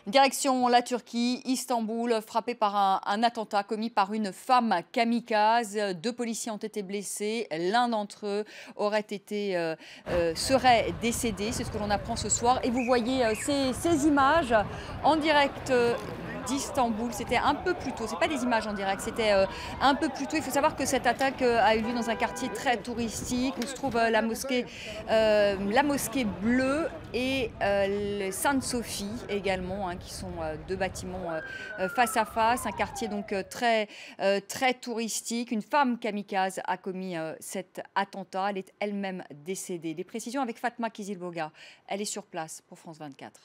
Direction la Turquie, Istanbul, frappé par un attentat commis par une femme kamikaze. Deux policiers ont été blessés. L'un d'entre eux serait décédé. C'est ce que l'on apprend ce soir. Et vous voyez ces images en direct d'Istanbul. C'était un peu plus tôt. C'est pas des images en direct. C'était un peu plus tôt. Il faut savoir que cette attaque a eu lieu dans un quartier très touristique où se trouve la mosquée bleue et le Sainte-Sophie également, hein, qui sont deux bâtiments face à face. Un quartier donc très touristique. Une femme kamikaze a commis cet attentat. Elle est elle-même décédée. Les précisions avec Fatma Kizilboga. Elle est sur place pour France 24.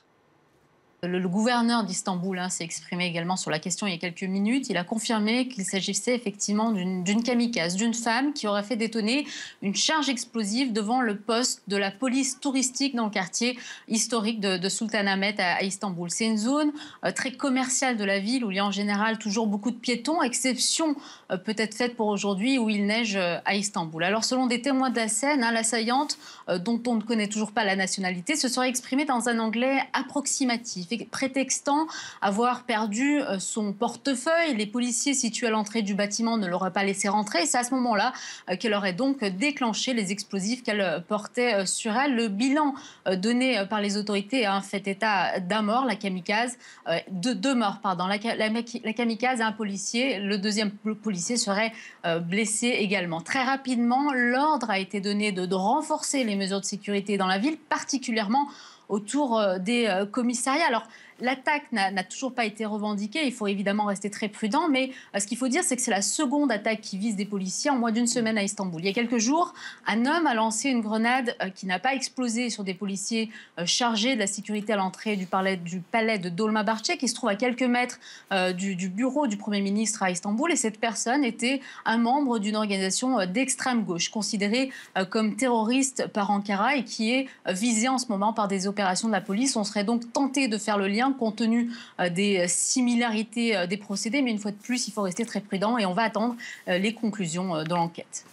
Le gouverneur d'Istanbul s'est exprimé également sur la question il y a quelques minutes. Il a confirmé qu'il s'agissait effectivement d'une kamikaze, d'une femme qui aurait fait détonner une charge explosive devant le poste de la police touristique dans le quartier historique de Sultanahmet à Istanbul. C'est une zone très commerciale de la ville où il y a en général toujours beaucoup de piétons, exception peut-être faite pour aujourd'hui où il neige à Istanbul. Alors selon des témoins de la scène, l'assaillante, dont on ne connaît toujours pas la nationalité, se serait exprimée dans un anglais approximatif, prétextant avoir perdu son portefeuille. Les policiers situés à l'entrée du bâtiment ne l'auraient pas laissé rentrer. C'est à ce moment-là qu'elle aurait donc déclenché les explosifs qu'elle portait sur elle. Le bilan donné par les autorités a fait état d'un mort, la kamikaze, deux morts, pardon. La kamikaze et un policier. Le deuxième policier serait blessé également. Très rapidement, l'ordre a été donné de renforcer les mesures de sécurité dans la ville, particulièrement autour des commissariats. Alors, l'attaque n'a toujours pas été revendiquée. Il faut évidemment rester très prudent. Mais ce qu'il faut dire, c'est que c'est la seconde attaque qui vise des policiers en moins d'une semaine à Istanbul. Il y a quelques jours, un homme a lancé une grenade qui n'a pas explosé sur des policiers chargés de la sécurité à l'entrée du palais de Dolmabahçe, qui se trouve à quelques mètres du bureau du Premier ministre à Istanbul. Et cette personne était un membre d'une organisation d'extrême gauche, considérée comme terroriste par Ankara et qui est visée en ce moment par des opérations de la police. On serait donc tenté de faire le lien compte tenu des similarités des procédés. Mais une fois de plus, il faut rester très prudent et on va attendre les conclusions de l'enquête.